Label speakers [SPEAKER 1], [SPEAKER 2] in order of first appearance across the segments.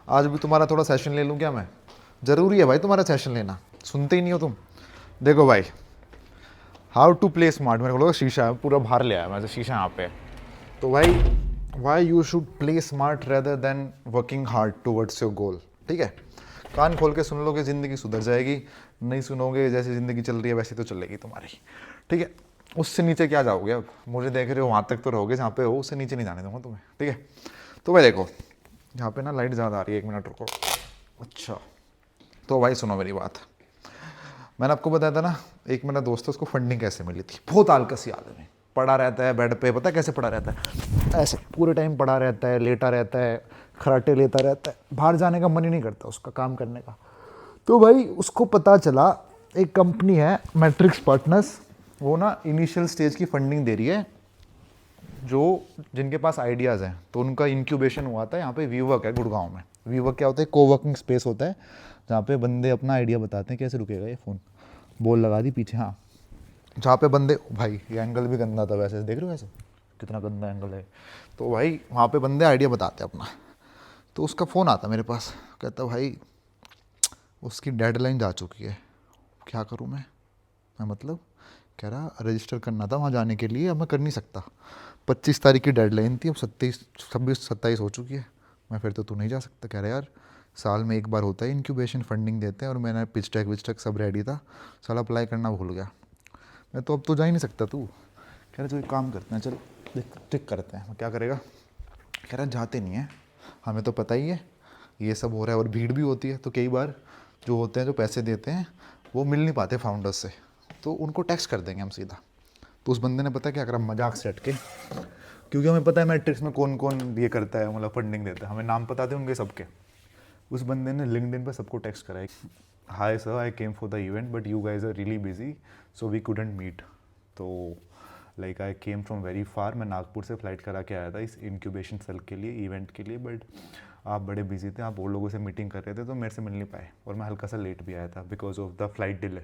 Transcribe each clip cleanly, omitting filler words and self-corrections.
[SPEAKER 1] आज भी तुम्हारा थोड़ा सेशन ले लूँ क्या मैं? ज़रूरी है भाई तुम्हारा सेशन लेना, सुनते ही नहीं हो तुम। देखो भाई, हाउ टू प्ले स्मार्ट, मेरे को लगा शीशा है पूरा बाहर ले आया मैं, शीशा यहाँ पे है। तो भाई, why you should play smart rather than working hard towards your goal. ठीक है, कान खोल के सुन लोगे ज़िंदगी सुधर जाएगी, नहीं सुनोगे जैसे ज़िंदगी चल रही है वैसे तो चलेगी तुम्हारी। ठीक है, उससे नीचे क्या जाओगे अब? मुझे देख रहे हो वहाँ तक तो रहोगे जहाँ पे हो, उससे नीचे नहीं जाने दूंगा तुम्हें। ठीक है, तो भाई देखो, यहाँ पे ना लाइट ज़्यादा आ रही है, 1 मिनट रुको। अच्छा, तो भाई सुनो मेरी बात। मैंने आपको बताया था ना, एक मेरा दोस्त है, उसको फंडिंग कैसे मिली थी। बहुत आलकसी आदमी, पड़ा रहता है बेड पे, पता है कैसे पड़ा रहता है? ऐसे पूरे टाइम पड़ा रहता है, लेटा रहता है, खराटे लेता रहता है, बाहर जाने का मन ही नहीं करता उसका, काम करने का। तो भाई उसको पता चला एक कंपनी है मैट्रिक्स पार्टनर्स, वो ना इनिशियल स्टेज की फंडिंग दे रही है जो जिनके पास आइडियाज़ हैं। तो उनका इंक्यूबेशन हुआ था यहाँ पे वीवर्क है गुड़गांव में। वीवर्क क्या होता है? कोवर्किंग स्पेस होता है जहाँ पे बंदे अपना आइडिया बताते हैं। कैसे रुकेगा ये फ़ोन? बॉल लगा दी पीछे। हाँ, जहाँ पे बंदे, भाई ये एंगल भी गंदा था वैसे, देख रहे हो वैसे कितना गंदा एंगल है। तो भाई वहाँ पे बंदे आइडिया बताते हैं अपना। तो उसका फ़ोन आता मेरे पास, कहता भाई उसकी डेडलाइन जा चुकी है, क्या करूँ मैं मतलब, कह रहा रजिस्टर करना था वहाँ जाने के लिए, अब मैं कर नहीं सकता। 25 तारीख की डेडलाइन थी, अब 26 27 हो चुकी है। मैं फिर तो तू नहीं जा सकता। कह रहा यार साल में एक बार होता है इंक्यूबेशन, फंडिंग देते हैं, और मैंने पिच टेक विच टेक सब रेडी था, साला अप्लाई करना भूल गया मैं। तो अब तो जा ही नहीं सकता तू। कह रहा चलो एक काम करते हैं, चल देख टिक करते हैं। मैं क्या करेगा? कह रहा जाते नहीं है, हमें तो पता ही है ये सब हो रहा है, और भीड़ भी होती है, तो कई बार जो होते हैं जो पैसे देते हैं वो मिल नहीं पाते फाउंडर्स से, तो उनको टैक्स कर देंगे हम सीधा। तो उस बंदे ने पता क्या करा, मजाक से हट के, क्योंकि हमें पता है मैट्रिक्स में कौन कौन ये करता है, मतलब फंडिंग देता है, हमें नाम पता थे उनके सबके। उस बंदे ने लिंक्डइन पर सबको टेक्स्ट करा, hi sir I came for the event but you guys are really busy so we couldn't meet. तो like I came from very far, मैं नागपुर से फ़्लाइट करा के आया था इस इंक्यूबेशन सेल के लिए, इवेंट के लिए, बट आप बड़े बिजी थे, आप और लोगों से मीटिंग कर रहे थे तो मेरे से मिल नहीं पाए, और मैं हल्का सा लेट भी आया था because of the flight delay.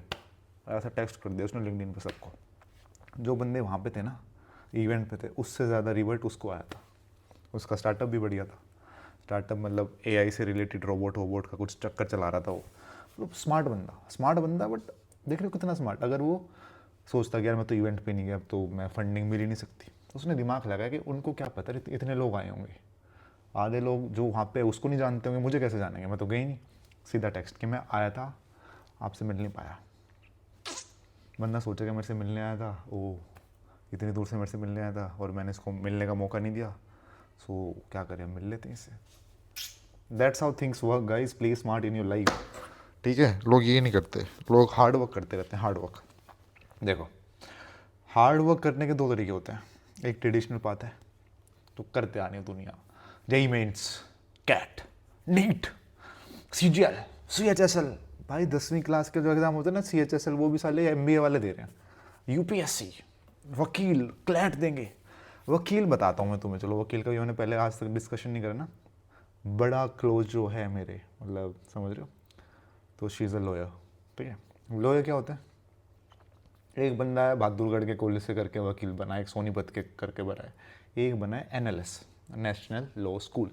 [SPEAKER 1] ऐसा टेक्स्ट कर दिया उसने लिंक्डइन पर सबको। जो बंदे वहाँ पे थे ना, इवेंट पे थे, उससे ज़्यादा रिवर्ट उसको आया था। उसका स्टार्टअप भी बढ़िया था। स्टार्टअप मतलब एआई से रिलेटेड रोबोट वोबोट का कुछ चक्कर चला रहा था वो। मतलब स्मार्ट बंदा, बट देख रहे हो कितना स्मार्ट। अगर वो सोचता कि यार मैं तो इवेंट पे नहीं गया, अब तो मैं फंडिंग मिल ही नहीं सकती, तो उसने दिमाग लगाया कि उनको क्या पता इतने लोग आए होंगे, आधे लोग जो वहाँ पे उसको नहीं जानते होंगे, मुझे कैसे जानेंगे, मैं तो गई नहीं। सीधा टेक्स्ट कि मैं आया था, आपसे मिल नहीं पाया। बंदा सोचा कि मेरे से मिलने आया था, वो इतनी दूर से मेरे से मिलने आया था और मैंने इसको मिलने का मौका नहीं दिया, सो क्या करें, मिल लेते हैं इससे। That's how things work guys, play smart in your life. ठीक है, लोग ये नहीं करते, लोग हार्ड वर्क करते रहते हैं। हार्ड वर्क देखो, हार्ड वर्क करने के 2 तरीके होते हैं। एक ट्रेडिशनल पाथ है, तो करते आनी है दुनिया, JEE mains, CAT, NEET, CGL, CHSL. भाई 10वीं क्लास के जो एग्जाम होते हैं ना, सीएचएसएल, वो भी साले एमबीए वाले दे रहे हैं। यूपीएससी, वकील, क्लैट देंगे। वकील बताता हूँ मैं तुम्हें, चलो वकील का भी मैंने पहले आज तक डिस्कशन नहीं करा ना। बड़ा क्लोज जो है मेरे, मतलब समझ रहे हो, तो शी इज़ अ लॉयर। ठीक है, लॉयर क्या होता है? एक बंदा है बहादुरगढ़ के कॉलेज से करके वकील बना है, एक सोनीपत के करके बना है, एक बना है एनएलएस, नेशनल लॉ स्कूल।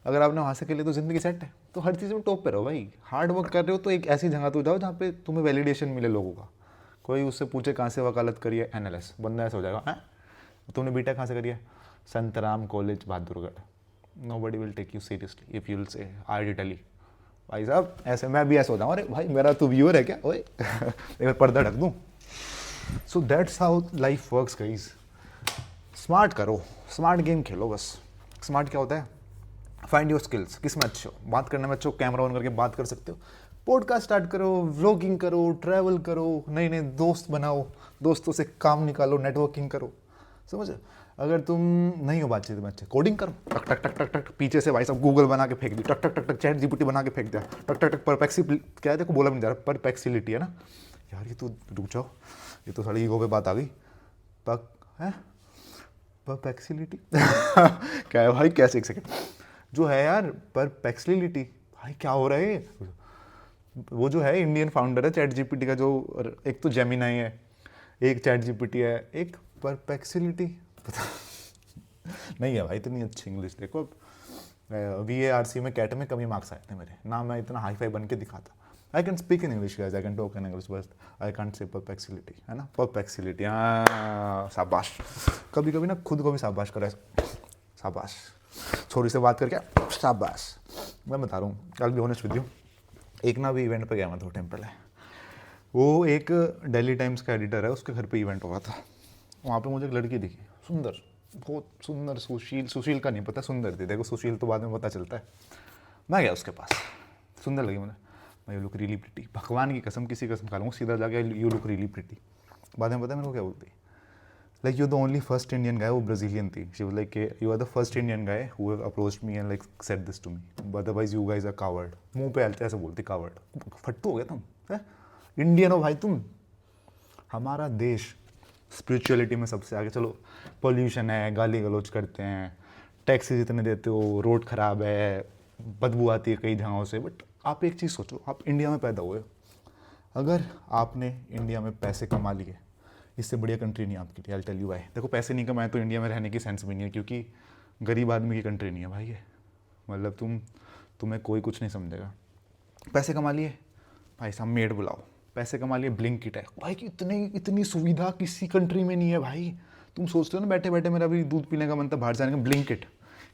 [SPEAKER 1] अगर आपने वहाँ से के लिए तो ज़िंदगी सेट है, तो हर चीज़ में टॉप पे रहो भाई। हार्ड वर्क कर रहे हो तो एक ऐसी जगह तो जाओ जहाँ पे तुम्हें वैलिडेशन मिले लोगों का। कोई उससे पूछे कहाँ से वकालत करी है, एनएलएस, बंदा ऐसा हो जाएगा, हैं तुमने बीटेक कहाँ से करी है? Santram college Bahadurgarh. Nobody will take you seriously if you will say I Delhi. भाई साहब ऐसे मैं भी ऐसा हो जाऊँ, अरे भाई मेरा तो व्यूअर है क्या, ओए एक बार पर्दा ढक दूँ। So that's how life works guys. Smart करो, स्मार्ट गेम खेलो बस। स्मार्ट क्या होता है? फाइंड योर स्किल्स, किस में अच्छे हो, बात करने में अच्छे हो, कैमरा ऑन करके बात कर सकते हो, पॉडकास्ट स्टार्ट करो, व्लॉगिंग करो, ट्रैवल करो, नए नए दोस्त बनाओ, दोस्तों से काम निकालो, नेटवर्किंग करो। समझ? अगर तुम नहीं हो बातचीत में अच्छे, कोडिंग करो, टक टक टक टक टक, पीछे से भाई साहब गूगल बना के फेंक दी, टक टक टक टक, चैट जीपीटी बना के फेंक दिया, टक टक टक, क्या है देखो बोला भी नहीं जा रहा, परप्लेक्सिलिटी है ना यार, ये तो रुक जाओ, ये तो सारी ईगो पे बात आ गई। पक है परप्लेक्सिलिटी क्या है भाई, कैसे, एक सेकेंड, जो है यार परप्लेक्सिलिटी, भाई क्या हो रहा है? वो जो है इंडियन फाउंडर है चैट जीपीटी का, जो एक तो जेमिनाई है, एक चैट जीपीटी है, एक परप्लेक्सिलिटी, पता नहीं है भाई इतनी अच्छी इंग्लिश। देखो अब VARC में कैट में कम ही मार्क्स आए थे मेरे ना, मैं इतना हाई फाई बन के दिखाता। I can speak in English guys, I can talk in English, बस आई कैंट से परप्लेक्सिलिटी, है ना, परप्लेक्सिलिटी। हाँ शाबाश, कभी कभी ना खुद को भी शाबाश करे, शाबाश, छोरी से बात करके शाबाश। मैं बता रहा हूँ, आई बी ऑनेस्ट विद यू, एक ना भी इवेंट पे गया मैं 2 टाइम पहले, वो एक दिल्ली टाइम्स का एडिटर है, उसके घर पे इवेंट हुआ था। वहाँ पे मुझे एक लड़की दिखी, सुंदर, बहुत सुंदर, सुशील, सुशील का नहीं पता, सुंदर थी। देखो सुशील तो बाद में पता चलता है। मैं गया उसके पास, सुंदर लगी मुझे, मैं यू लुक रियली प्रिटी, भगवान की कसम, किसी कसम खा लूँगा, सीधा जाके यू लुक रियली प्रिटी। बाद में पता है मेरे को क्या बोलती, like you the only first Indian guy, वो ब्राज़ीलियन थी, she was like you are the first Indian guy who have approached me and like said this to me, otherwise you guys are coward. मुंह पे ऐसे बोलती coward, फट्टू हो गया तुम, है इंडियन हो भाई तुम। हमारा देश स्पिरिचुअलिटी में सबसे आगे, चलो पॉल्यूशन है, गाली गलौज करते हैं, टैक्सेस इतने देते हो, रोड ख़राब है, बदबू आती है कई जगहों से, बट आप एक चीज़ सोचो, आप इंडिया में पैदा हुए, अगर आपने इंडिया में पैसे कमा लिए, इससे बढ़िया कंट्री नहीं आपके लिए, आई टेल यू व्हाई। देखो पैसे नहीं कमाए तो इंडिया में रहने की सेंस भी नहीं है, क्योंकि गरीब आदमी की कंट्री नहीं है भाई ये, मतलब तुम्हें कोई कुछ नहीं समझेगा। पैसे कमा लिए भाई साहब, मेड बुलाओ, पैसे कमा लिए, ब्लिंकिट है भाई, कि इतनी सुविधा किसी कंट्री में नहीं है भाई। तुम सोचते हो ना बैठे बैठे मेरा भी दूध पीने का मन था, बाहर जाने का, ब्लिंकिट,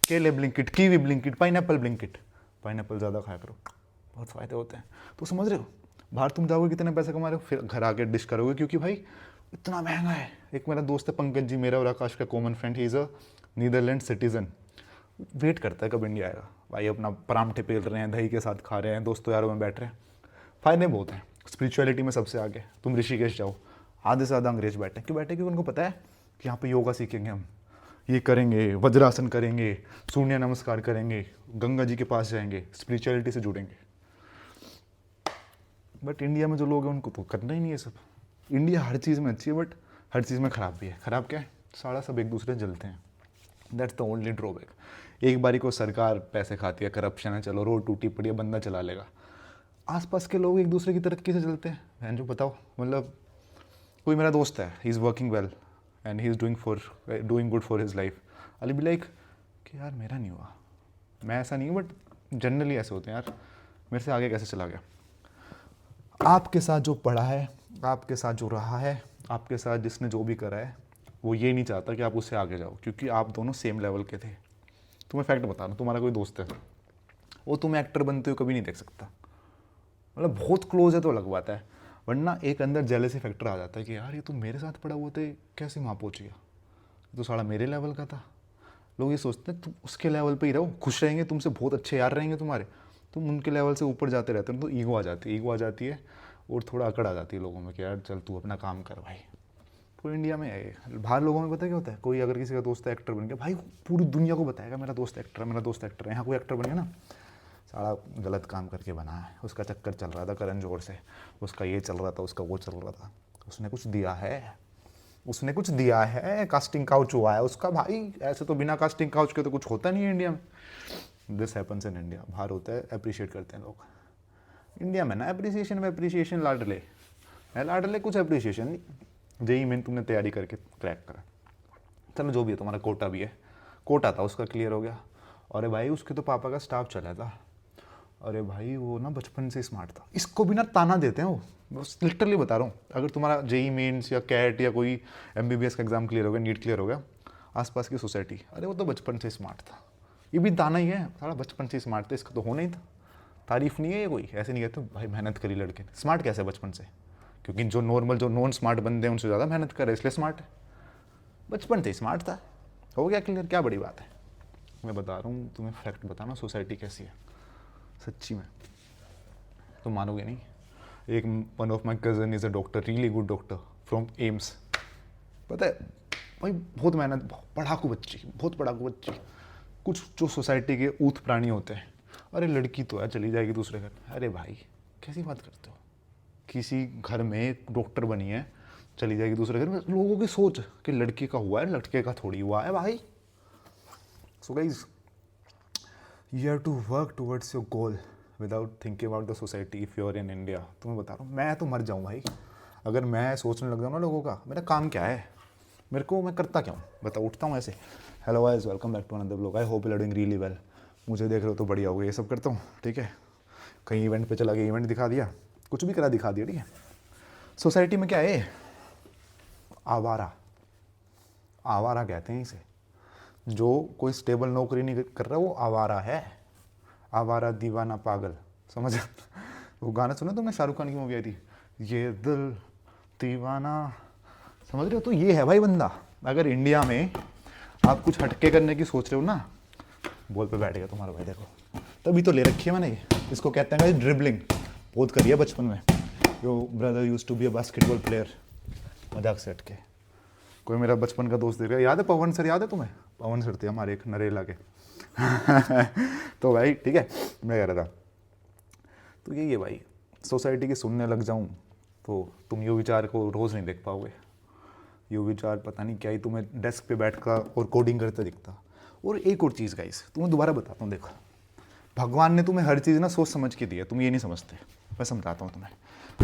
[SPEAKER 1] केले Blinkit, kiwi Blinkit, pineapple Blinkit, pineapple ज़्यादा खाया करो, बहुत फ़ायदे होते हैं। तो समझ रहे हो, बाहर तुम जाओगे कितने पैसे कमा रहे हो, फिर घर आके डिश करोगे, क्योंकि भाई इतना महंगा है। एक मेरा दोस्त है पंकज जी, मेरा और आकाश का common friend, he is a Netherland citizen, wait करता है कब इंडिया आएगा भाई, अपना परांठे पेल रहे हैं, दही के साथ खा रहे हैं, दोस्तों यारों में बैठ रहे हैं, फ़ायदे बहुत हैं। स्पिरिचुअलिटी में सबसे आगे, तुम ऋषिकेश जाओ, आधे से ज़्यादा अंग्रेज बैठे, क्यों बैठे, क्योंकि उनको पता है कि यहाँ पे योगा सीखेंगे हम, ये करेंगे, वज्रासन करेंगे, सूर्य नमस्कार करेंगे, गंगा जी के पास जाएंगे, स्पिरिचुअलिटी से जुड़ेंगे। बट इंडिया में जो लोग हैं उनको तो करना ही नहीं है सब। इंडिया हर चीज़ में अच्छी है, बट हर चीज़ में ख़राब भी है। ख़राब क्या है, सारा सब एक दूसरे जलते हैं, दैट्स द ओनली ड्रॉबैक। एक बारी को सरकार पैसे खाती है, करप्शन है, चलो रोड टूटी पड़ी है, बंदा चला लेगा, आसपास के लोग एक दूसरे की तरक्की से चलते हैं। बहन जो बताओ, मतलब कोई मेरा दोस्त है, he is working well and he is doing good for his life, I be like कि यार मेरा नहीं हुआ, मैं ऐसा नहीं हूँ, बट जनरली ऐसे होते हैं यार, मेरे से आगे कैसे चला गया। आपके साथ जो पढ़ा है, आपके साथ जो रहा है, आपके साथ जिसने जो भी करा है, वो ये नहीं चाहता कि आप उससे आगे जाओ, क्योंकि आप दोनों सेम लेवल के थे। तुम्हें फैक्ट बता रहा हूँ, तुम्हारा कोई दोस्त है, वो तुम्हें एक्टर बनते हुए कभी नहीं देख सकता, मतलब बहुत क्लोज है तो अलग बात है, वरना एक अंदर जेलसी फैक्टर आ जाता है कि यार ये तो मेरे साथ पड़ा हुआ था, कैसे वहाँ पहुँच गया, तो साला मेरे लेवल का था। लोग ये सोचते हैं तुम उसके लेवल पे ही रहो, खुश रहेंगे, तुमसे बहुत अच्छे यार रहेंगे तुम्हारे, तुम उनके लेवल से ऊपर जाते रहते हो तो ईगो आ जाती है और थोड़ा अकड़ आ जाती है लोगों में कि यार चल तू अपना काम कर भाई। तो इंडिया में है, बाहर लोगों में पता क्या होता है, कोई अगर किसी का दोस्त एक्टर बन गया भाई, पूरी दुनिया को बताएगा मेरा दोस्त एक्टर है, मेरा दोस्त एक्टर है। यहाँ कोई एक्टर बन गया ना, सारा गलत काम करके बना है, उसका चक्कर चल रहा था करण जोहर से, उसका ये चल रहा था, उसका वो चल रहा था, उसने कुछ दिया है, उसने कुछ दिया है, कास्टिंग काउच हुआ है उसका भाई, ऐसे तो बिना कास्टिंग काउच के तो कुछ होता नहीं है इंडिया में। दिस हैपन्स इन इंडिया, बाहर होता है अप्रिशिएट करते हैं लोग, इंडिया में ना अप्रिसिएशन में अप्रिसिएशन लाडले कुछ अप्रिसिएशन नहीं। जेई मेन तुमने तैयारी करके क्रैक करा, चलो जो भी है, तुम्हारा कोटा भी है, कोटा था उसका क्लियर हो गया। अरे भाई उसके तो पापा का स्टाफ चला था, अरे भाई वो ना बचपन से स्मार्ट था, इसको भी ना ताना देते हैं वो, बस लिटरली बता रहा हूँ। अगर तुम्हारा जेई मेन्स या कैट या कोई MBBS का एग्जाम क्लियर हो गया, नीट क्लियर हो गया, आसपास की सोसाइटी, अरे वो तो बचपन से स्मार्ट था, ये भी ताना ही है, सारा बचपन से स्मार्ट था, इसका तो होना ही था। तारीफ नहीं है ये, कोई ऐसे नहीं कहते भाई मेहनत करी लड़के ने, स्मार्ट कैसे बचपन से, क्योंकि जो नॉन स्मार्ट बंदे हैं उनसे ज़्यादा मेहनत करे इसलिए स्मार्ट है, बचपन से स्मार्ट था, हो गया क्लियर, क्या बड़ी बात है। मैं बता रहा हूँ तुम्हें फैक्ट बताना, सोसाइटी कैसी है सच्ची में, तुम मानोगे नहीं। एक one of my cousin is a doctor, really good doctor from AIIMS, पता है भाई बहुत मेहनत, बहुत पढ़ाकू बच्ची, कुछ जो सोसाइटी के ऊथ प्राणी होते हैं, अरे लड़की तो है चली जाएगी दूसरे घर, अरे भाई कैसी बात करते हो, किसी घर में डॉक्टर बनी है चली जाएगी दूसरे घर में, लोगों की सोच कि लड़की का हुआ है, लड़के का थोड़ी हुआ है भाई। So guys you have to work towards your goal without thinking about the society if you are in India. तुम्हें बता रहा हूँ, मैं तो मर जाऊँ भाई अगर मैं सोचने लग जाऊँ ना लोगों का, मेरा काम क्या है, मैं करता क्या हूँ, बताओ, उठता हूँ ऐसे, hello guys welcome back to another vlog, I hope you are doing really well. मुझे देख रहे हो तो बढ़िया हो गया, ये सब करता हूँ, ठीक है। कहीं इवेंट पे चला गया, इवेंट दिखा दिया, कुछ भी करा दिखा दिया, ठीक है। सोसाइटी में क्या है, आवारा, आवारा कहते हैं इसे। जो कोई स्टेबल नौकरी नहीं कर रहा वो आवारा है, आवारा दीवाना पागल, समझ। वो गाना सुना तुमने, शाहरुख खान की मूवी आई थी, ये दिल दीवाना, समझ रहे हो। तो ये है भाई बंदा। अगर इंडिया में आप कुछ हटके करने की सोच रहे हो ना, बॉल पे बैठ गया तुम्हारा भाई, देखो तभी तो ले रखी है मैंने ये। इसको कहते हैं ड्रिबलिंग, बहुत करी है बचपन में। Yo brother used to be a basketball player, मजाक से हटके। कोई मेरा बचपन का दोस्त देख रहा है, याद है पवन सर, याद है तुम्हें? पवन सर थे हमारे एक नरेला के। तो भाई ठीक है, मैं कह रहा था, तो यही है भाई, सोसाइटी की सुनने लग जाऊं तो तुम यू विचार को रोज़ नहीं देख पाओगे। यू विचार पता नहीं क्या ही तुम्हें डेस्क पे बैठ कर और कोडिंग करते दिखता। और एक और चीज़ गाइस, तुम्हें दोबारा बताता हूँ, देखो भगवान ने तुम्हें हर चीज़ ना सोच समझ के दी है, तुम ये नहीं समझते। मैं समझाता हूँ तुम्हें।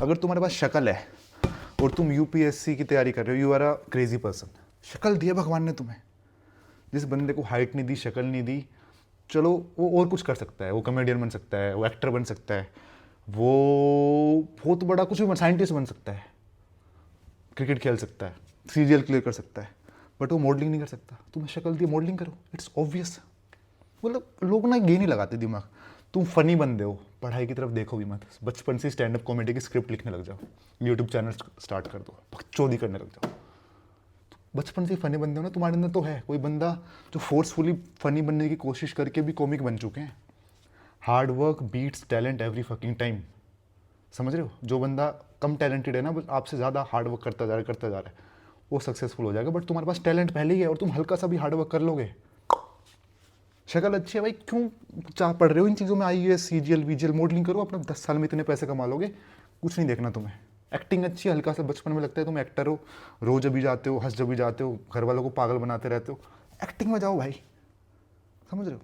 [SPEAKER 1] अगर तुम्हारे पास शक्ल है और तुम यूपीएससी की तैयारी कर रहे हो, you are a crazy person. शक्ल दी है भगवान ने तुम्हें। जिस बंदे को हाइट नहीं दी, शक्ल नहीं दी, चलो वो और कुछ कर सकता है, वो कॉमेडियन बन सकता है, वो एक्टर बन सकता है, वो बहुत बड़ा कुछ भी साइंटिस्ट बन सकता है, क्रिकेट खेल सकता है, सीरियल क्लियर कर सकता है, बट वो मॉडलिंग नहीं कर सकता। तुम्हें शक्ल दी, मॉडलिंग करो, इट्स ऑब्वियस। मतलब लोग ना ये नहीं लगाते दिमाग। तुम फनी बंदे हो, पढ़ाई की तरफ देखो भी मत, बचपन से स्टैंड अप कॉमेडी की स्क्रिप्ट लिखने लग जाओ, यूट्यूब चैनल स्टार्ट कर दो, बकचोदी करने लग जाओ। बचपन से फनी बंदे हो ना, तुम्हारे अंदर तो है कोई बंदा जो फोर्सफुली फनी बनने की कोशिश करके भी कॉमिक बन चुके हैं। Hard work beats talent every fucking time, समझ रहे हो। जो बंदा कम टैलेंटेड है ना, बस आपसे ज़्यादा हार्ड वर्क करता जा रहा है, वो सक्सेसफुल हो जाएगा। बट तुम्हारे पास टैलेंट पहले ही है और तुम हल्का सा भी हार्ड वर्क कर लोगे। शक्ल अच्छी है भाई, क्यों चाह पढ़ रहे हो इन चीज़ों में? IAS सीजीएल वीजीएल मॉडलिंग करो, अपना 10 साल में इतने पैसे कमा लोगे, कुछ नहीं देखना तुम्हें। एक्टिंग अच्छी है, हल्का सा बचपन में लगता है तुम एक्टर हो, रोज अभी जाते हो, हंस जब भी जाते हो, घर वालों को पागल बनाते रहते हो, एक्टिंग में जाओ भाई, समझ रहे हो।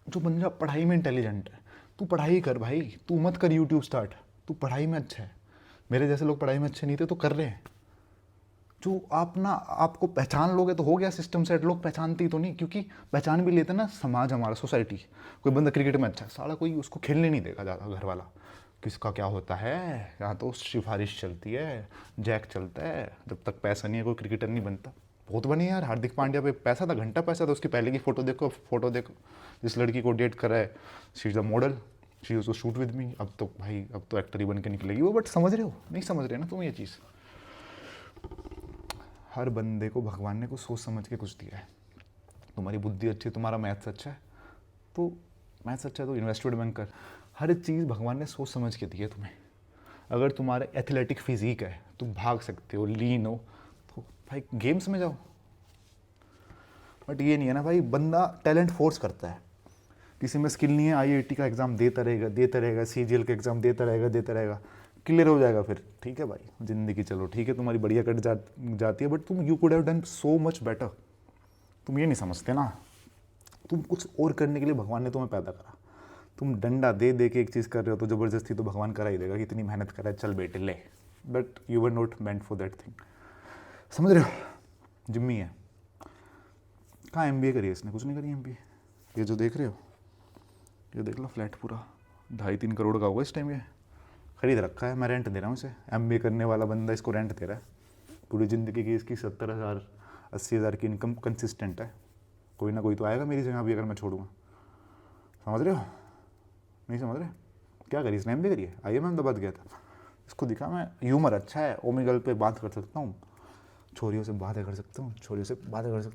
[SPEAKER 1] जो बंदा पढ़ाई में इंटेलिजेंट है, तू पढ़ाई कर भाई, तू मत कर यूट्यूब स्टार्ट, तू पढ़ाई में अच्छा है। मेरे जैसे लोग पढ़ाई में अच्छे नहीं थे तो कर रहे हैं। जो आप ना आपको पहचान लोगे तो हो गया सिस्टम सेट। लोग पहचानते ही तो नहीं, क्योंकि पहचान भी लेते ना समाज, हमारा सोसाइटी। कोई बंदा क्रिकेट में अच्छा है, साला कोई उसको खेलने नहीं देगा ज़्यादा, घर वाला किसका क्या होता है, यहाँ तो सिफारिश चलती है, जैक चलता है, जब तक पैसा नहीं है कोई क्रिकेटर नहीं बनता। बहुत बने यार, हार्दिक पांड्या पे पैसा था, घंटा पैसा था, उसकी पहले की फ़ोटो देखो, जिस लड़की को डेट कर रहा है, she is the model, she is to shoot with me. अब तो भाई, अब तो एक्टर ही बन के निकलेगी वो। बट समझ रहे हो, नहीं समझ रहे ना तुम ये चीज़। हर बंदे को भगवान ने कुछ सोच समझ के कुछ दिया है। तुम्हारी बुद्धि अच्छी है, तुम्हारा मैथ्स अच्छा है, तो मैथ्स अच्छा है तो इन्वेस्टमेंट बैंक कर। हर चीज़ भगवान ने सोच समझ के दी है तुम्हें। अगर तुम्हारे एथलेटिक फिजिक है, तुम भाग सकते हो, लीन हो, तो भाई गेम्स में जाओ। बट ये नहीं है ना भाई, बंदा टैलेंट फोर्स करता है। किसी में स्किल नहीं है, IIT का एग्ज़ाम देता रहेगा, CGL का एग्ज़ाम देता रहेगा, क्लियर हो जाएगा, फिर ठीक है भाई ज़िंदगी, चलो ठीक है तुम्हारी बढ़िया कट जाती है, बट तुम you could have done so much better. तुम ये नहीं समझते ना, तुम कुछ और करने के लिए भगवान ने तुम्हें पैदा करा। तुम डंडा दे दे के एक चीज़ कर रहे हो तो ज़बरदस्ती तो भगवान करा ही देगा कि इतनी मेहनत कर रहा है, चल बेटे ले। But you were not meant for that thing, समझ रहे हो। जिम्मी है, कहाँ MBA करी है इसने? कुछ नहीं करी MBA। ये जो देख रहे हो, ये देख लो फ्लैट पूरा 2.5-3 करोड़ का होगा इस टाइम। ये खरीद रखा है, मैं रेंट दे रहा हूँ इसे। MBA करने वाला बंदा इसको रेंट दे रहा है। पूरी ज़िंदगी की इसकी 70,000 80,000 की इनकम कंसिस्टेंट है। कोई ना कोई तो आएगा मेरी जगह भी अगर मैं छोड़ूंगा, समझ रहे हो? नहीं समझ रहे? क्या करी इसने? MBA करी है, IIM अहमदाबाद गया था, इसको दिखा मैं ह्यूमर अच्छा है, ओमेगल पे बात कर सकता हूँ, छोरियों से बातें कर सकता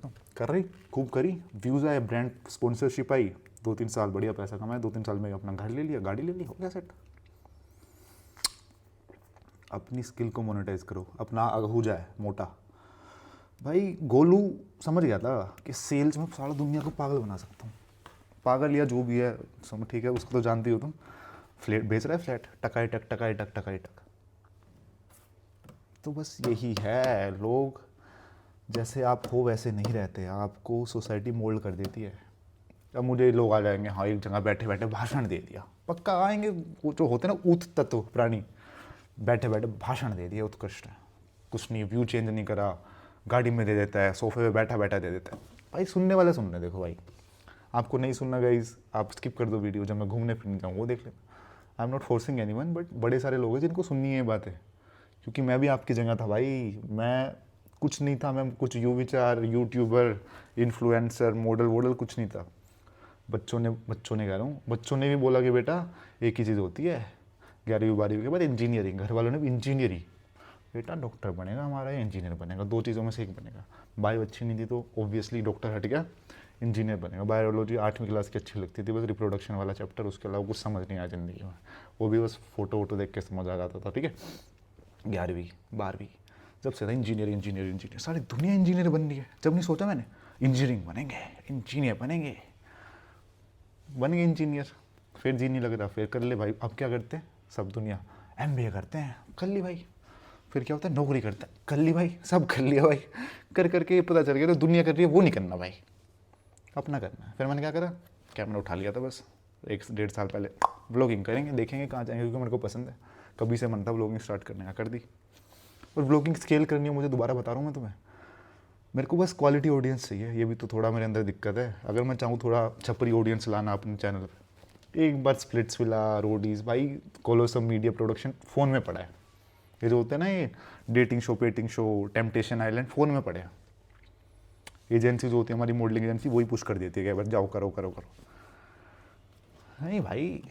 [SPEAKER 1] हूँ, कर रही, खूब करी, व्यूज़ आए, ब्रांड स्पॉन्सरशिप आई, 2-3 साल बढ़िया पैसा कमाया, 2-3 साल में अपना घर ले लिया, गाड़ी ले ली, हो गया सेट। अपनी स्किल को मोनेटाइज करो, अपना हो जाए मोटा। भाई गोलू समझ गया था कि सेल्स में सारा दुनिया को पागल बना सकता हूँ। पागल या जो भी है, समझ ठीक है, उसको तो जानती हो तुम। फ्लैट बेच रहा है, फ्लैट टकाई टक। तो बस यही है, लोग जैसे आप हो वैसे नहीं रहते, आपको सोसाइटी मोल्ड कर देती है। अब मुझे लोग आ जाएंगे, हाँ एक जगह बैठे बैठे भाषण दे दिया, पक्का आएंगे। वो जो होते हैं ना ऊत तत्व प्राणी, बैठे बैठे भाषण दे दिया, उत्कृष्ट है, कुछ नहीं, व्यू चेंज नहीं करा, गाड़ी में दे देता है, सोफे पे बैठा बैठा दे देता है। भाई सुनने वाले सुन रहे, देखो भाई आपको नहीं सुनना गाइज, आप स्किप कर दो वीडियो, जब मैं घूमने फिरने जाऊँ वो देख लेना। I am not forcing anyone, but बड़े सारे लोग हैं जिनको सुननी है ये बातें, क्योंकि मैं भी आपकी जगह था भाई। मैं कुछ नहीं था, मैं कुछ विचार यूट्यूबर इन्फ्लुएंसर मॉडल वॉडल कुछ नहीं था। बच्चों ने कह रहा हूँ, बच्चों ने भी बोला कि बेटा एक ही चीज़ होती है 11वीं 12वीं के बाद, इंजीनियरिंग। घर वालों ने भी इंजीनियरिंग, बेटा डॉक्टर बनेगा हमारा या इंजीनियर बनेगा, दो चीज़ों में से एक बनेगा। बायो अच्छी नहीं थी तो ऑब्वियसली डॉक्टर हट गया, इंजीनियर बनेगा। बायोलॉजी 8वीं क्लास की अच्छी लगती थी, बस रिप्रोडक्शन वाला चैप्टर, उसके अलावा कुछ समझ नहीं आया ज़िंदगी में, वो भी बस फोटो वोटो देख के समझ आ जाता था। ठीक है, 11वीं 12वीं जब से था इंजीनियर, सारी दुनिया इंजीनियर बन रही है। जब नहीं सोचा मैंने इंजीनियरिंग बनेंगे, इंजीनियर बनेंगे, बन गए इंजीनियर। फिर जी नहीं लग रहा, फिर कर ले भाई। अब क्या करते हैं सब दुनिया, MBA करते हैं, कर ली भाई। फिर क्या होता है, नौकरी करते हैं, कर ली भाई, सब कर लिया भाई। कर करके ये पता चल गया तो दुनिया कर रही है, वो नहीं करना भाई, अपना करना है। फिर मैंने क्या करा, कैमरा उठा लिया था बस 1-1.5 साल पहले, व्लॉगिंग करेंगे, देखेंगे कहाँ जाएंगे, क्योंकि मेरे को पसंद है। कभी से मन था व्लॉगिंग स्टार्ट करने का, कर दी। और व्लॉगिंग स्केल करनी है मुझे, दोबारा बता रहा हूँ मैं तुम्हें, मेरे को बस क्वालिटी ऑडियंस चाहिए। ये भी तो थोड़ा मेरे अंदर दिक्कत है। अगर मैं चाहूँ थोड़ा छपरी ऑडियंस लाना अपने चैनल पर, एक बार स्प्लिट्स विला, रोडीज़ भाई, कोलोसम मीडिया प्रोडक्शन फ़ोन में पड़ा है। ये जो होता है ना, ये dating show, painting show, temptation island, phone में पड़े हैं। एजेंसी जो होती है हमारी, मॉडलिंग एजेंसी, वही पुश कर देती है कि बस जाओ करो करो करो। नहीं भाई,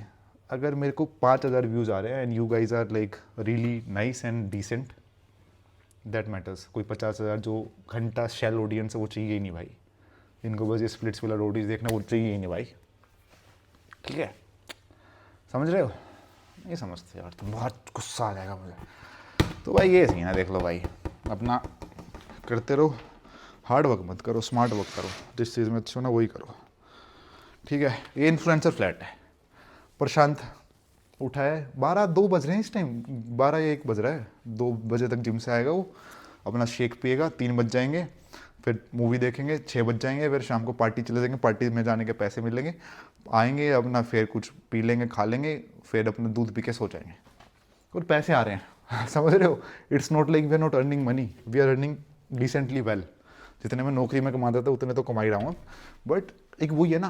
[SPEAKER 1] अगर मेरे को 5000 व्यूज़ आ रहे हैं and you guys are like really nice and decent, that matters. कोई 50,000 जो घंटा शेल ऑडियंस है वो चाहिए ही नहीं भाई। इनको बस ये स्प्लिट्स वाला रोडीज देखना, वो चाहिए ही नहीं भाई। ठीक है, समझ रहे हो? नहीं समझते यार, तुम बहुत गुस्सा आ जाएगा मुझे। तो भाई ये सीन है, देख लो भाई, अपना करते रहो, हार्ड वर्क मत करो, स्मार्ट वर्क करो, जिस चीज़ में अच्छे हो ना वही करो। ठीक है, ये इन्फ्लुएंसर फ्लैट है। प्रशांत उठा है, 12-2 बज रहे हैं इस टाइम, 12 या 1 बज रहा है। 2 बजे तक जिम से आएगा वो, अपना शेक पिएगा, 3 बज जाएंगे, फिर मूवी देखेंगे, 6 बज जाएंगे, फिर शाम को पार्टी चले जाएंगे, पार्टी में जाने के पैसे मिलेंगे, आएंगे अपना फिर कुछ पी लेंगे, खा लेंगे, फिर अपना दूध पी के सो जाएंगे, और पैसे आ रहे हैं। समझ रहे हो? It's not like we are not earning money, we are earning decently well. जितने मैं नौकरी में कमाता था उतने तो कमा ही रहा हूँ, बट एक वही है ना,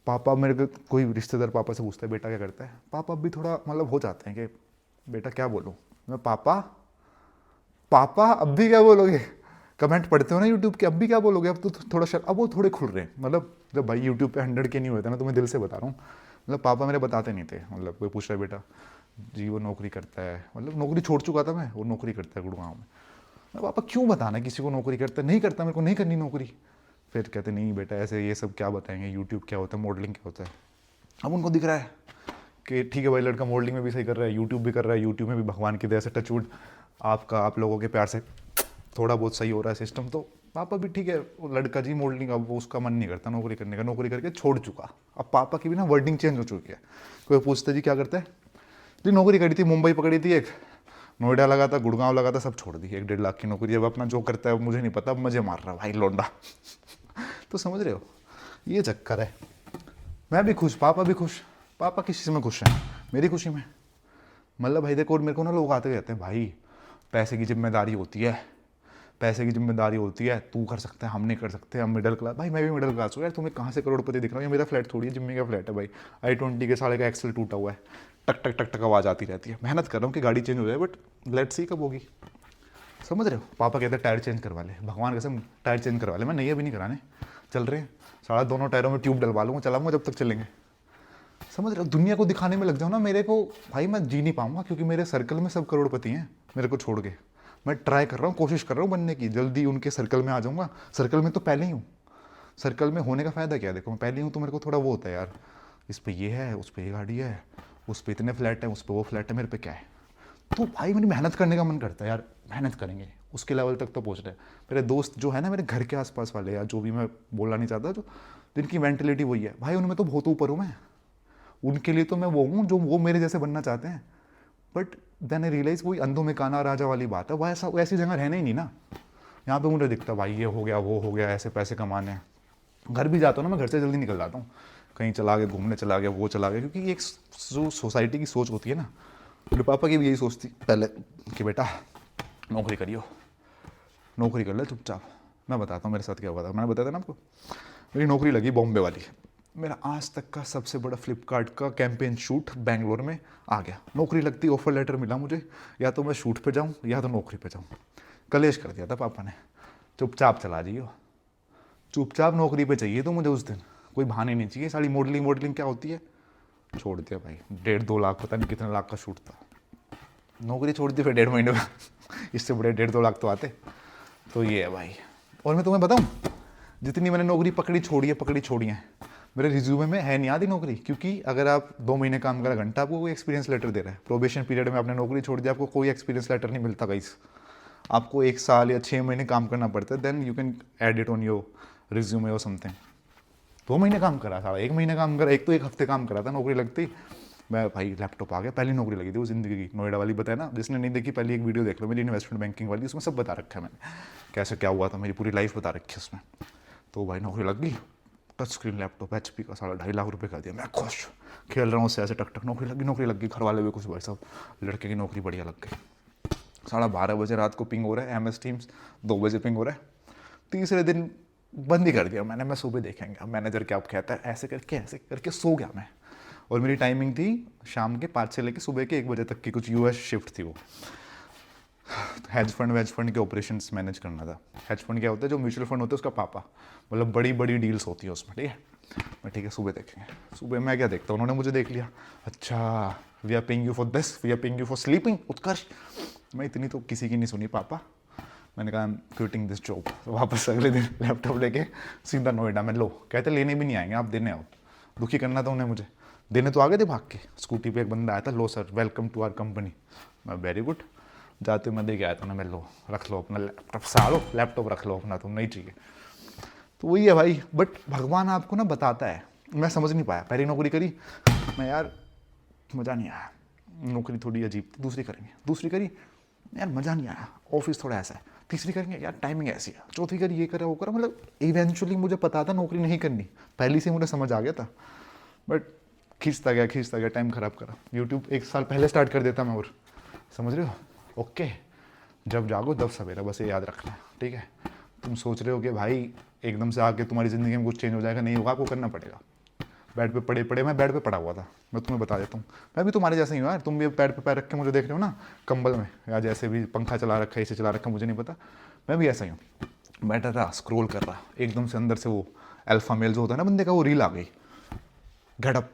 [SPEAKER 1] पापा, मेरे को कोई रिश्तेदार पापा से पूछता है बेटा क्या करता है, पापा भी थोड़ा मतलब हो जाते हैं कि बेटा क्या बोलूँ मैं, पापा पापा अब भी क्या बोलोगे, कमेंट पढ़ते हो ना यूट्यूब के, अब भी क्या बोलोगे, अब तो थोड़ा अब वो थोड़े खुल रहे हैं। मतलब जब भाई यूट्यूब पे 100 के नहीं होते ना, तो मैं दिल से बता रहा हूँ, मतलब पापा मेरे बताते नहीं थे। मतलब कोई पूछ रहा है बेटा जी वो नौकरी करता है, मतलब नौकरी छोड़ चुका था मैं, वो नौकरी करता है गुड़गांव में। मैं पापा क्यों बताना किसी को नौकरी करता है, नहीं करता, मेरे को नहीं करनी नौकरी। फिर कहते नहीं बेटा ऐसे, ये सब क्या बताएंगे, यूट्यूब क्या होता है, मॉडलिंग क्या होता है। अब उनको दिख रहा है कि ठीक है भाई लड़का मॉडलिंग में भी सही कर रहा है, यूट्यूब भी कर रहा है, यूट्यूब में भी भगवान की दया से टचवुड आप लोगों के प्यार से थोड़ा बहुत सही हो रहा है सिस्टम, तो पापा भी ठीक है, वो लड़का जी मॉडलिंग, अब वो उसका मन नहीं करता नौकरी करने का, नौकरी करके छोड़ चुका। अब पापा की भी ना वर्डिंग चेंज हो चुकी है। कोई पूछता जी क्या करता है, जी नौकरी करी थी, मुंबई पकड़ी थी, एक नोएडा लगा था, गुड़गांव लगा था, सब छोड़ दी, 1-1.5 लाख की नौकरी। अब अपना जो करता है मुझे नहीं पता, अब मजे मार रहा भाई लौंडा। तो समझ रहे हो, ये चक्कर है। मैं भी खुश, पापा भी खुश, पापा किस चीज़ में खुश हैं, मेरी खुशी में। मतलब भाई देखो, और मेरे को ना लोग आते रहते हैं भाई पैसे की जिम्मेदारी होती है, पैसे की जिम्मेदारी होती है, तू कर सकता है, हम नहीं कर सकते, हम मिडिल क्लास। भाई मैं भी मिडिल क्लास हूँ यार, तुम्हें कहाँ से करोड़पति दिख रहा हूँ, ये मेरा फ्लैट थोड़ी है, जिम्मी का फ्लैट है भाई, i20 के साले का एक्सेल टूटा हुआ है, टक टक टक टक आवाज़ आती रहती है। मेहनत कर रहा हूँ कि गाड़ी चेंज हो जाए, बट लेट्स सी कब होगी। समझ रहे हो? पापा कहते हैं टायर चेंज करवा ले, भगवान कसम टायर चेंज करवा ले, मैं नहीं अभी नहीं कराने, चल रहे हैं, साढ़े दोनों टायरों में ट्यूब डलवा लूँगा, चलाऊँगा जब तक चलेंगे। समझ रहे हो? दुनिया को दिखाने में लग जाऊँ ना, मेरे को भाई मैं जी नहीं पाऊँगा, क्योंकि मेरे सर्कल में सब करोड़पति हैं मेरे को छोड़ के। मैं ट्राई कर रहा हूँ, कोशिश कर रहा हूँ बनने की, जल्दी उनके सर्कल में आ जाऊँगा। सर्कल में तो पहले ही हूँ, सर्कल में होने का फ़ायदा क्या है, देखो मैं पहले ही हूँ तो मेरे को थोड़ा वो होता है यार, इस पर ये है, उस पर ये गाड़ी है, उस पर इतने फ्लैट हैं, उस पर वो फ्लैट है, मेरे पे क्या है। तो भाई मेरी मेहनत करने का मन करता है यार, मेहनत करेंगे, उसके लेवल तक तो पहुँच रहे हैं। मेरे दोस्त जो है ना, मेरे घर के आसपास वाले, या जो भी मैं बोलना नहीं चाहता, जो जिनकी मेंटलिटी वही है भाई, उनमें तो बहुत ऊपर हूँ मैं, उनके लिए तो मैं वो हूँ जो वो मेरे जैसे बनना चाहते हैं। बट देन आई रियलाइज वही अंधों में काना राजा वाली बात है, वैसा ऐसी जगह रहना ही नहीं ना। यहाँ पे मुझे दिखता भाई ये हो गया, वो हो गया, ऐसे पैसे कमाने हैं। घर भी जाता हूँ ना मैं, घर से जल्दी निकल जाता हूँ, कहीं चला गया, घूमने चला गया, वो चला गया, क्योंकि एक जो सोसाइटी की सोच होती है ना, मेरे पापा की भी यही सोचती पहले कि बेटा नौकरी करियो, नौकरी कर ले चुपचाप। मैं बताता हूँ मेरे साथ क्या हुआ था, मैंने बताया था ना आपको। मेरी नौकरी लगी बॉम्बे वाली। मेरा आज तक का सबसे बड़ा फ्लिपकार्ट का कैंपेन शूट बैंगलोर में आ गया। नौकरी लगती, ऑफर लेटर मिला मुझे, या तो मैं शूट पे जाऊँ या तो नौकरी पे जाऊँ। कलेश कर दिया था पापा ने, चुपचाप चला जाइयो, चुपचाप नौकरी पे चाहिए तो मुझे उस दिन, कोई बहाने नहीं चाहिए। सारी मॉडलिंग वॉडलिंग क्या होती है, छोड़ दिया भाई। 1.5-2 लाख पता नहीं कितने लाख का शूट था, नौकरी छोड़ दी फिर 1.5 महीने में। इससे बड़े 1.5-2 लाख तो आते। तो ये है भाई। और मैं तुम्हें बताऊँ, जितनी मैंने नौकरी पकड़ी छोड़ी है, मेरे रिज्यूमे में है नहीं आधी नौकरी। क्योंकि अगर आप 2 महीने काम करा घंटा, आपको कोई एक्सपीरियंस लेटर दे रहा है। प्रोबेशन पीरियड में आपने नौकरी छोड़ दिया, आपको कोई एक्सपीरियंस लेटर नहीं मिलता गाइस। आपको 1 साल या 6 महीने काम करना पड़ता है, then you can add it on your resume और समथिंग। 2 महीने काम करा था, 1 महीने काम करा, एक तो 1 हफ्ते काम करा था नौकरी लगती। मैं भाई लैपटॉप आ गया, पहली नौकरी लगी थी वो ज़िंदगी की, नोएडा वाली बताया ना। जिसने नहीं देखी पहले एक वीडियो देख लो मेरी इन्वेस्टमेंट बैंकिंग वाली, उसमें सब बता रखा है मैंने, कैसे क्या हुआ था, मेरी पूरी लाइफ बता रखी है उसमें। तो भाई नौकरी लग गई, टच स्क्रीन लैपटॉप HP का, 2.5 लाख रुपये कर दिया। मैं खुश खेल रहा हूँ उससे ऐसे, टक टक नौकरी लग गई। घर वाले भी कुछ, भाई साहब लड़के की नौकरी बढ़िया लग गई। 12:30 बजे रात को पिंग हो रहा है MS Teams, 2 बजे पिंग हो रहा है। तीसरे दिन बंद ही कर दिया मैंने, मैं सुबह देखेंगे अब मैनेजर क्या कहता है। ऐसे करके सो गया मैं। और मेरी टाइमिंग थी शाम के 5 से लेकर सुबह के 1 बजे तक की, कुछ US शिफ्ट थी वो। हेज फंड के ऑपरेशंस मैनेज करना था। हेज फंड क्या होता है, जो म्यूचुअल फंड होता है उसका पापा, मतलब बड़ी बड़ी डील्स होती है उसमें, ठीक है। मैं ठीक है सुबह देखेंगे। सुबह मैं क्या देखता हूँ, उन्होंने मुझे देख लिया, अच्छा we are paying you for this, we are paying you for sleeping Utkarsh. मैं इतनी तो किसी की नहीं सुनी पापा। मैंने कहा I am quitting this job. तो वापस अगले दिन लैपटॉप लेके सीधा नोएडा में। लो कहते लेने भी नहीं आएंगे, आप देने आओ। दुखी करना था उन्हें मुझे, देने तो आ गए थे भाग के। स्कूटी पे एक बंदा आया था, लो sir welcome to our company. मैं वेरी गुड, जाते मैं दे के आया था ना, मैं लो रख लो अपना लैपटॉप, सालो लैपटॉप रख लो अपना, तुम नहीं चाहिए। तो वही है भाई। बट भगवान आपको ना बताता है, मैं समझ नहीं पाया। पहली नौकरी करी मैं, यार मज़ा नहीं आया, नौकरी थोड़ी अजीब थी। दूसरी करी यार मज़ा नहीं आया, ऑफिस थोड़ा ऐसा है। तीसरी करेंगे यार टाइमिंग ऐसी है। चौथी करी ये करा वो करा, मतलब इवेंचुअली मुझे पता था नौकरी नहीं करनी, पहली से मुझे समझ आ गया था। बट खींचता गया, टाइम ख़राब करा। यूट्यूब 1 साल पहले स्टार्ट कर देता मैं, और समझ रहे हो। ओके, जब जागो तब सवेरा, बस ये याद रखना है, ठीक है। तुम सोच रहे हो कि भाई एकदम से आके तुम्हारी ज़िंदगी में कुछ चेंज हो जाएगा, नहीं होगा, आपको करना पड़ेगा। बेड पे पड़े मैं बेड पे पड़ा हुआ था, मैं तुम्हें बता देता हूँ। मैं भी तुम्हारे जैसा ही हूँ यार, तुम भी बेड पे पैर रख के मुझे देख रहे हो ना, कंबल में, या जैसे भी पंखा चला रखा है, AC चला रखा है, मुझे नहीं पता। मैं भी ऐसा ही हूँ। बैठा था स्क्रॉल कर रहा, एकदम से अंदर से वो अल्फा मेल जो होता है ना बंदे का, वो रील आ गई, get up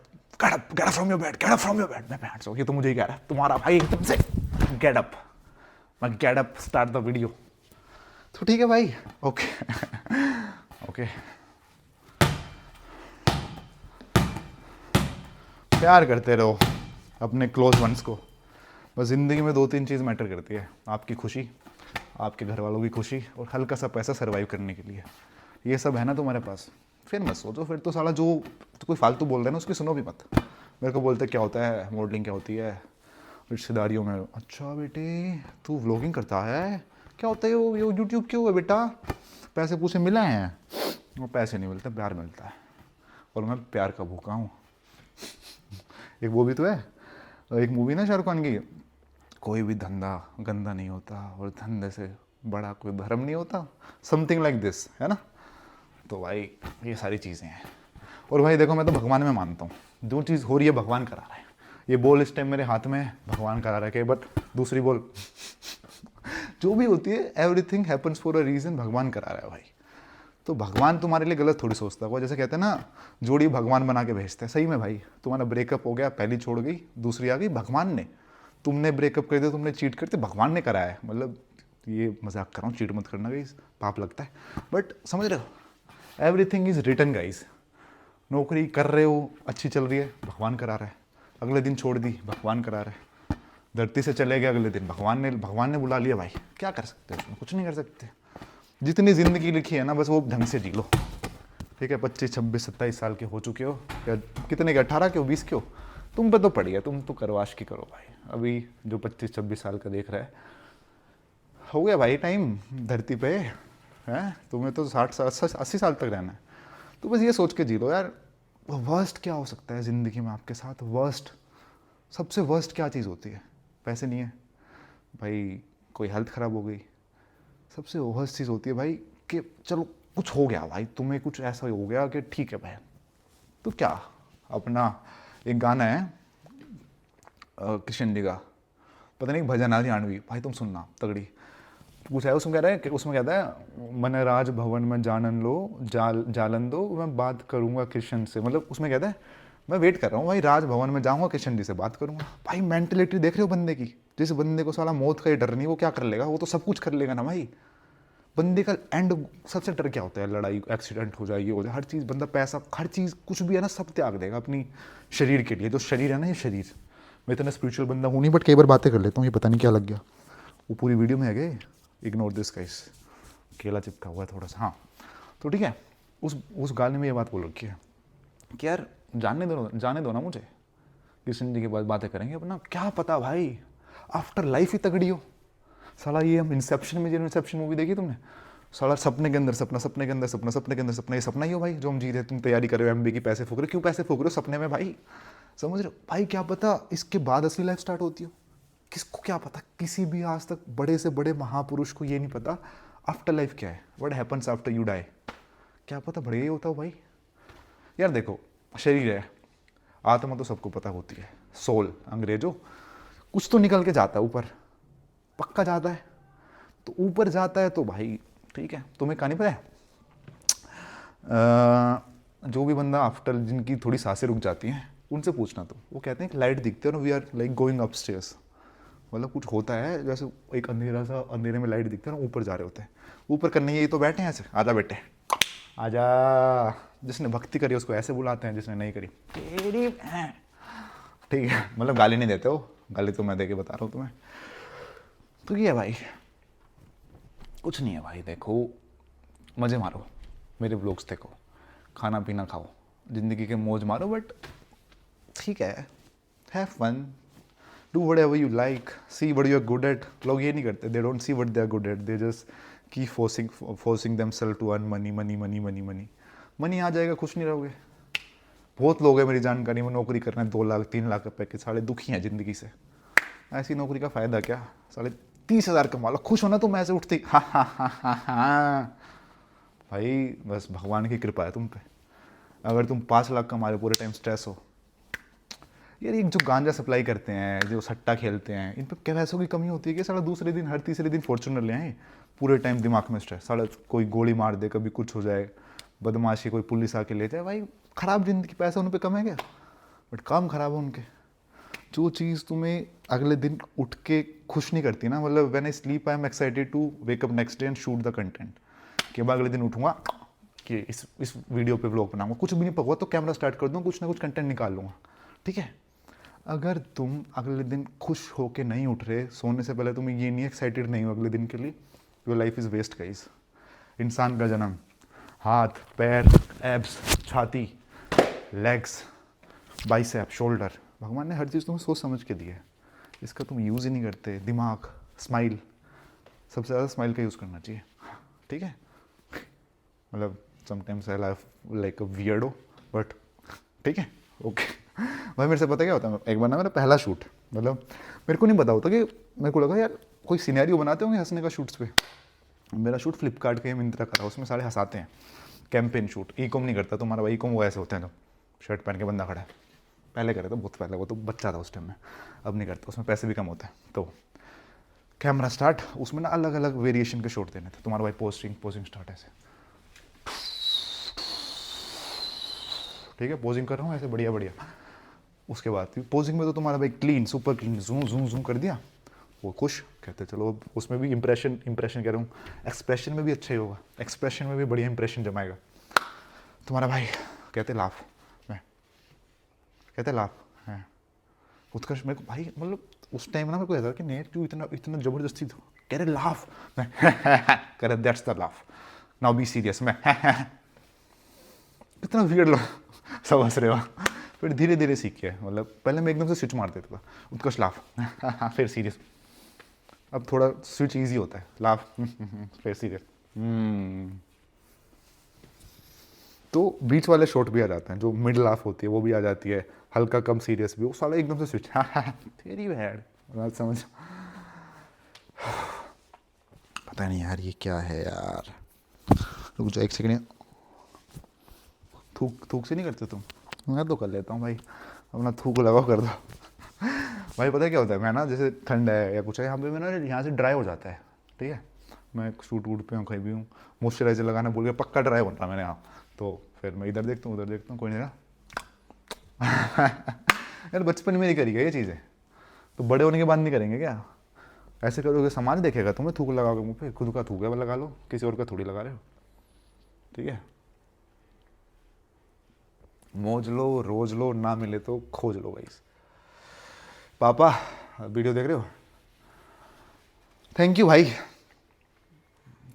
[SPEAKER 1] from your bed. मैं बैठ सो, ये तो मुझे ही कह रहा है तुम्हारा भाई एकदम से गेट अप। मैं get up, start the video. तो ठीक है भाई, ओके ओके। प्यार करते रहो अपने क्लोज वंस को। बस ज़िंदगी में 2-3 चीज़ मैटर करती है, आपकी खुशी, आपके घर वालों की खुशी, और हल्का सा पैसा सर्वाइव करने के लिए। ये सब है ना तुम्हारे पास, फिर मत सोचो। फिर तो साला जो तो कोई फालतू बोल रहा है ना, उसकी सुनो भी मत। मेरे को बोलते क्या होता है मॉडलिंग, क्या होती है रिश्तेदारियों में। अच्छा बेटे तू व्लॉगिंग करता है, क्या होता है ये यूट्यूब क्यों है बेटा, पैसे पूसे मिले हैं? वो पैसे नहीं मिलते, प्यार मिलता है, और मैं प्यार का भूखा हूँ। एक वो भी तो है, एक मूवी ना शाहरुख खान की, कोई भी धंधा गंदा नहीं होता और धंधे से बड़ा कोई धर्म नहीं होता, समथिंग लाइक दिस, है ना। तो भाई ये सारी चीज़ें हैं। और भाई देखो, मैं तो भगवान में मानता हूँ, जो चीज़ हो रही है भगवान करा रहा है। ये बॉल इस टाइम मेरे हाथ में है, भगवान करा रहा है। बट दूसरी बॉल जो भी होती है, everything happens for a reason, भगवान करा रहा है भाई। तो भगवान तुम्हारे लिए गलत थोड़ी सोचता होगा। जैसे कहते हैं ना, जोड़ी भगवान बना के भेजते हैं। सही में भाई, तुम्हारा ब्रेकअप हो गया, पहली छोड़ गई, दूसरी आ गई, भगवान ने। तुमने ब्रेकअप कर दिया, तुमने चीट करते, भगवान ने कराया है। मतलब ये मजाक कर रहा हूँ, चीट मत करना गाइस, पाप लगता है। बट समझ रहे हो, एवरीथिंग इज रिटन गाइस। नौकरी कर रहे हो, अच्छी चल रही है, भगवान करा रहा है। अगले दिन छोड़ दी, भगवान करा रहा है। धरती से चले गए, अगले दिन भगवान ने बुला लिया भाई। क्या कर सकते हैं, कुछ नहीं कर सकते। जितनी ज़िंदगी लिखी है ना, बस वो ढंग से जी लो, ठीक है। 25, 26, 27 साल के हो चुके हो, या कितने के, 18 के हो, 20 के हो, तुम पे तो पड़ी है, तुम तो करवाश की करो भाई। अभी जो 25, 26 साल का देख रहा है, हो गया भाई टाइम धरती पे, है तुम्हें तो 60 साल 80 साल तक रहना है। तो बस ये सोच के जी लो यार, वर्स्ट क्या हो सकता है ज़िंदगी में आपके साथ। वर्स्ट, सबसे वर्स्ट क्या चीज़ होती है? पैसे नहीं है भाई, कोई हेल्थ ख़राब हो गई। सबसे वर्स्ट चीज़ होती है भाई कि चलो कुछ हो गया भाई, तुम्हें कुछ ऐसा हो गया कि ठीक है भाई, तो क्या अपना एक गाना है किशन जी का, पता नहीं भजन हरियाणवी, भाई तुम सुनना तगड़ी। कुछ है उसमें, कह रहा है कि उसमें कहता है मन राज भवन में जानन लो जालन दो, मैं बात करूंगा किशन से। मतलब उसमें कहता है मैं वेट कर रहा हूँ भाई, राज भवन में जाऊंगा किशन जी से बात करूंगा। भाई मेंटेलिटी देख रहे हो बंदे की, जिस बंदे को साला मौत का ही डर नहीं, वो क्या कर लेगा, वो तो सब कुछ कर लेगा ना भाई। बंदे का एंड सबसे डर क्या होता है, लड़ाई एक्सीडेंट हो जाए, ये हो जाए, हर चीज़ बंदा पैसा हर चीज़ कुछ भी है ना सब त्याग देगा अपनी शरीर के लिए। जो शरीर है ना, ये शरीर, मैं इतना स्पिरिचुअल बंदा हूँ नहीं, बट कई बार बातें कर लेता हूँ, ये पता नहीं क्या लग गया, वो पूरी वीडियो में है गए, इग्नोर दिस गाइस, केला चिपका हुआ है थोड़ा सा। हाँ तो ठीक है, उस गाने में ये बात बोल रखी है कि यार जाने दो ना मुझे, किशन जी के बाद बातें करेंगे अपना, क्या पता भाई आफ्टर लाइफ ही तगड़ी हो। साला ये हम इंसेप्शन में, जो इंसेप्शन मूवी देखी तुमने, साला सपने के अंदर सपना, सपने के अंदर सपना, सपने के अंदर सपना, ये सपना ही हो भाई जो हम जी रहे। तुम तैयारी कर रहे हो एमबी की, पैसे फूक रहे हो, क्यों पैसे फूक रहे हो सपने में भाई, समझ रहे हो भाई। क्या पता इसके बाद असली लाइफ स्टार्ट होती हो, किसको क्या पता। किसी भी आज तक बड़े से बड़े महापुरुष को ये नहीं पता आफ्टर लाइफ क्या है, what happens after you die, क्या पता बड़े ही होता हो भाई। यार देखो, शरीर है, आत्मा तो सबको पता होती है, सोल अंग्रेजों, कुछ तो निकल के जाता है ऊपर, पक्का जाता है। तो ऊपर जाता है तो भाई ठीक है। तुम्हें कहानी पता है, जो भी बंदा आफ्टर जिनकी थोड़ी सांसें रुक जाती हैं उनसे पूछना, तो वो कहते हैं कि लाइट दिखते हैं ना, we are like going upstairs, मतलब कुछ होता है जैसे एक अंधेरा सा, अंधेरे में लाइट दिखते हैं ना, ऊपर जा रहे होते हैं। ऊपर करने यही तो बैठे हैं ऐसे, आजा बेटे आजा। जिसने भक्ति करी उसको ऐसे बुलाते हैं, जिसने नहीं करी तेरी ठीक है, मतलब गाली नहीं देते हो, गाली तो मैं दे के बता रहा हूँ तुम्हें। तो ये है भाई, कुछ नहीं है भाई, देखो मज़े मारो, मेरे ब्लॉग्स देखो, खाना पीना खाओ, ज़िंदगी के मौज मारो, बट ठीक है, have fun, do whatever you like, see what you are good at. लोग ये नहीं करते, they don't see what they are good at, they just keep forcing themselves to earn money money money money money. Money आ जाएगा, खुश नहीं रहोगे। बहुत लोग हैं मेरी जानकारी में, नौकरी कर रहे हैं 2 लाख 3 लाख रुपए के, साले दुखी हैं ज़िंदगी से। ऐसी नौकरी का फ़ायदा क्या, साले 30,000 कमा लो, खुश होना तुम ऐसे उठते हाँ हाँ हाँ हाँ हाँ भाई, बस भगवान की कृपा है तुम पे। अगर तुम 5 लाख कमा रहे हो, पूरे टाइम स्ट्रेस हो यार। ये जो गांजा सप्लाई करते हैं, जो सट्टा खेलते हैं, इन पर क्या पैसों की कमी होती है कि साला दूसरे दिन, हर तीसरे दिन फॉर्चूनर ले आए, पूरे टाइम दिमाग में स्ट्रेस, साला कोई गोली मार दे, कभी कुछ हो जाए, बदमाशी, कोई पुलिस आके ले जाए। भाई ख़राब जिंदगी, पैसा उन पर कम है क्या, बट काम ख़राब है उनके। जो चीज़ तुम्हें अगले दिन उठ के खुश नहीं करती ना, मतलब when I sleep I am excited to wake up next day and shoot the content, कि मैं अगले दिन उठूंगा कि इस वीडियो पे व्लॉग बनाऊंगा, कुछ भी नहीं पकवा तो कैमरा स्टार्ट कर दूँ, कुछ ना कुछ कंटेंट निकाल लूँगा, ठीक है। अगर तुम अगले दिन खुश होके नहीं उठ रहे, सोने से पहले तुम ये नहीं एक्साइटेड नहीं हो अगले दिन के लिए, your life is waste guys. इंसान का जन्म, हाथ पैर एब्स, छाती, लेग्स, बाइसेप, शोल्डर, भगवान ने हर चीज़ तुम्हें सोच समझ के दी है, इसका तुम यूज़ ही नहीं करते। दिमाग, स्माइल, सबसे ज़्यादा स्माइल का यूज़ करना चाहिए, ठीक है। मतलब sometimes I life like a weirdo, but ठीक है, ओके। भाई मेरे से पता क्या होता है, एक बार ना मेरा पहला शूट, मतलब मेरे को नहीं पता होता कि, मेरे को लगा यार कोई सिनेरियो बनाते होंगे हंसने का शूट्स पे। मेरा शूट फ्लिपकार्ट के मिंत्रा का, उसमें सारे हंसाते हैं, कैंपेन शूट। ई कॉम नहीं करता तुम्हारा भाई, ई कॉम वो ऐसे होते हैं जो शर्ट पहन के बंदा खड़ा है, पहले करे तो बहुत पहले, वो तो बच्चा था उस टाइम में, अब नहीं करता, उसमें पैसे भी कम होते हैं। तो कैमरा स्टार्ट, उसमें ना अलग अलग वेरिएशन के शॉट देने थे। तुम्हारा भाई पोजिंग स्टार्ट ऐसे, ठीक है, पोजिंग कर रहा हूँ ऐसे बढ़िया बढ़िया। उसके बाद पोजिंग में तो तुम्हारा भाई clean, super clean, zoom zoom zoom कर दिया, वो खुश, कहते चलो उसमें भी इंप्रेशन कह रहा हूँ, एक्सप्रेशन में भी अच्छा ही होगा, एक्सप्रेशन में भी बढ़िया इंप्रेशन जमाएगा। तुम्हारा भाई कहते लाफ, मैं कहते लाफ है, उत्कर्ष मेरे को भाई, मतलब उस टाइम ना मेरे को ऐसा कि नहीं क्यों इतना ज़बरदस्ती तो कह रहे लाफ, मैं कह रहे that's the laugh, now be serious, मैं कितना वियर्ड लो सब हंस रहे हो। फिर धीरे धीरे सीख के, मतलब पहले मैं एकदम से स्विच मार देता था, उत्कर्ष लाफ फिर सीरियस, अब थोड़ा स्विच इजी होता है, लाफ फिर सीरियस। तो बीच वाले शॉट भी आ जाते हैं, जो मिड लाफ होती है वो भी आ जाती है, हल्का कम सीरियस भी, वो साला एकदम से स्विच तेरी बहन, बात समझ। पता नहीं यार ये क्या है यार। रुक जाओ एक सेकंड, थूक थूक से नहीं करते तुम? मैं तो कर लेता हूँ भाई, अपना थूक लगाओ कर दो। भाई पता है क्या होता है, मैं ना जैसे ठंड है या कुछ है यहाँ पे, मैं ना यहाँ से ड्राई हो जाता है, ठीक है, मैं शूट वूट पे हूँ कहीं भी हूँ, मॉइस्चराइजर लगाना भूल गया, पक्का ड्राई बन रहा मैंने यहाँ, तो फिर मैं इधर देखता हूँ उधर देखता हूँ, कोई नहीं रहा। यार बचपन में नहीं करी गई ये चीज़ें, तो बड़े होने के बाद नहीं करेंगे क्या? ऐसे करोगे समाज देखेगा तुम्हें, थूक लगाओगे मुँह पे, खुद का थूक है वो लगा लो, किसी और का थोड़ी लगा रहे हो, ठीक है। मौज लो, रोज लो, ना मिले तो खोज लो गाइस। पापा वीडियो देख रहे हो? थैंक यू भाई,